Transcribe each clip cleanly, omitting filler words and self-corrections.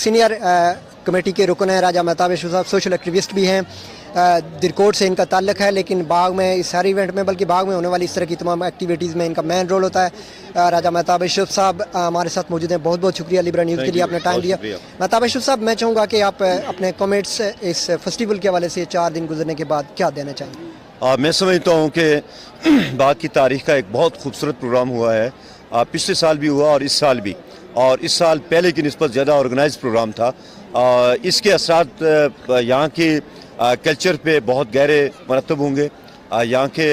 Senior committee के रुकन हैं राजा महताब अशरफ साहब, सोशल एक्टिविस्ट भी हैं। दिरकोट से इनका ताल्लुक है, लेकिन बाग में इस सारे इवेंट में, बल्कि बाग में होने वाली इस तरह की तमाम एक्टिविटीज़ में इनका मेन रोल होता है। राजा महताब अशरफ साहब हमारे साथ मौजूद हैं। बहुत बहुत शुक्रिया लिब्रा न्यूज़ के लिए आपने टाइम दिया। महताब अशरफ साहब, मैं चाहूँगा कि आप अपने कमेंट्स इस फेस्टिवल के हवाले से 4 दिन गुजरने के बाद क्या देना चाहेंगे? मैं समझता हूँ कि बाग की तारीख़ का एक बहुत खूबसूरत प्रोग्राम हुआ है। पिछले साल भी हुआ और इस साल भी, और इस साल पहले की निस्बत ज़्यादा ऑर्गेनाइज प्रोग्राम था। इसके असरात यहाँ की कल्चर पे बहुत गहरे मरतब होंगे। यहाँ के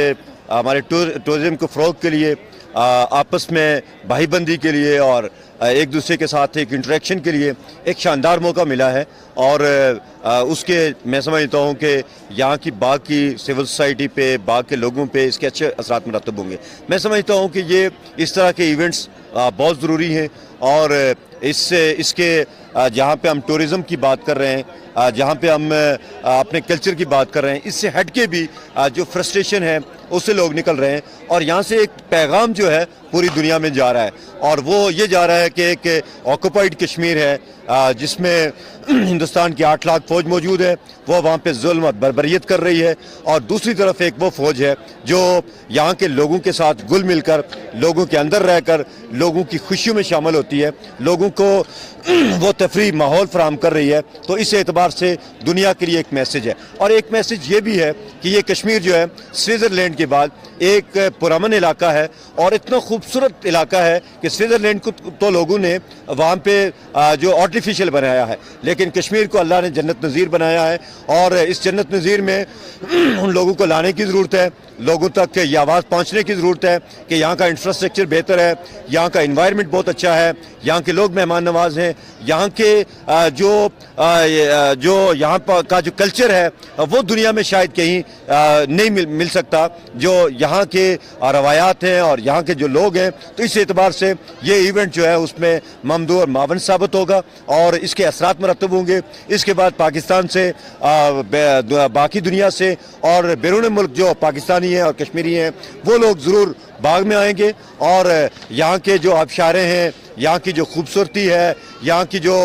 हमारे टूरिज़म को फ़रोग़ के लिए, आपस में भाईबंदी के लिए और एक दूसरे के साथ एक इंटरेक्शन के लिए एक शानदार मौका मिला है। और उसके मैं समझता हूँ कि यहाँ की बाग की सिविल सोसाइटी पे, बाग के लोगों पे इसके अच्छे असरात मरतब होंगे। मैं समझता हूँ कि ये इस तरह के इवेंट्स बहुत ज़रूरी हैं। और इसके जहाँ पे हम टूरिज़म की बात कर रहे हैं, जहाँ पे हम अपने कल्चर की बात कर रहे हैं, इससे हट के भी जो फ्रस्ट्रेशन है उससे लोग निकल रहे हैं। और यहाँ से एक पैगाम जो है पूरी दुनिया में जा रहा है, और वो ये जा रहा है कि एक ऑक्युपाइड कश्मीर है जिसमें हिंदुस्तान की 8 लाख फ़ौज मौजूद है, वो वहाँ पे जुल्म और बर्बरियत कर रही है। और दूसरी तरफ एक वो फ़ौज है जो यहाँ के लोगों के साथ घुल मिलकर, लोगों के अंदर रहकर लोगों की खुशियों में शामिल होती है, लोगों को वो तफरी माहौल फराहम कर रही है। तो इस एतबार से दुनिया के लिए एक मैसेज है। और एक मैसेज ये भी है कि ये कश्मीर जो है स्विट्ज़रलैंड के बाद एक पुरअमन इलाका है, और इतना खूबसूरत इलाका है कि स्विट्ज़रलैंड को तो लोगों ने वहाँ पे जो आर्टिफिशियल बनाया है, लेकिन कश्मीर को अल्लाह ने जन्नत नज़ीर बनाया है। और इस जन्नत नज़ीर में उन लोगों को लाने की ज़रूरत है, लोगों तक ये आवाज़ पहुँचने की ज़रूरत है कि यहाँ का इंफ्रास्ट्रक्चर बेहतर है, यहाँ का इन्वायरमेंट बहुत अच्छा है, यहाँ के लोग मेहमान नवाज हैं, यहाँ के जो यहाँ का जो कल्चर है वो दुनिया में शायद कहीं नहीं मिल सकता, जो यहाँ के रवायात हैं और यहाँ के जो लोग हैं। तो इस एतबार से ये इवेंट जो है उसमें ममदू और मावन साबित होगा, और इसके असरात मरतब होंगे। इसके बाद पाकिस्तान से, बाकी दुनिया से और बैरून मुल्क जो पाकिस्तानी हैं और कश्मीरी हैं, वो लोग ज़रूर बाग में आएंगे। और यहाँ के जो आबशारें हैं, यहाँ की जो खूबसूरती है, यहाँ की जो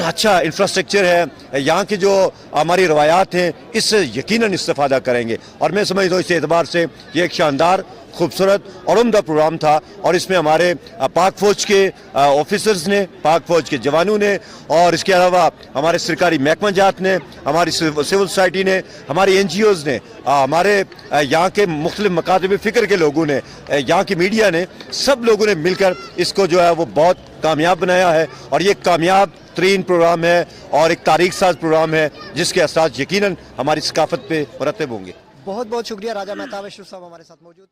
अच्छा इंफ्रास्ट्रक्चर है, यहाँ की जो हमारी रवायात हैं, इससे यकीनन इस्तेफादा करेंगे। और मैं समझता हूँ इस एतबार से ये एक शानदार, खूबसूरत और उम्दा प्रोग्राम था। और इसमें हमारे पाक फ़ौज के ऑफिसर्स ने, पाक फ़ौज के जवानों ने, और इसके अलावा हमारे सरकारी महकमा जात ने, हमारी सिविल सोसाइटी ने, हमारी NGOs ने, हमारे यहाँ के मुख्तलिफ मकातब फ़िक्र के लोगों ने, यहाँ की मीडिया ने, सब लोगों ने मिलकर इसको जो है वो बहुत कामयाब बनाया है। और ये कामयाब तरीन प्रोग्राम है और एक तारीख साज प्रोग्राम है जिसके असरात यकीनन हमारी सकाफत पे मुरतब होंगे। बहुत बहुत शुक्रिया राजा महताब अशरफ साहब हमारे साथ मौजूद।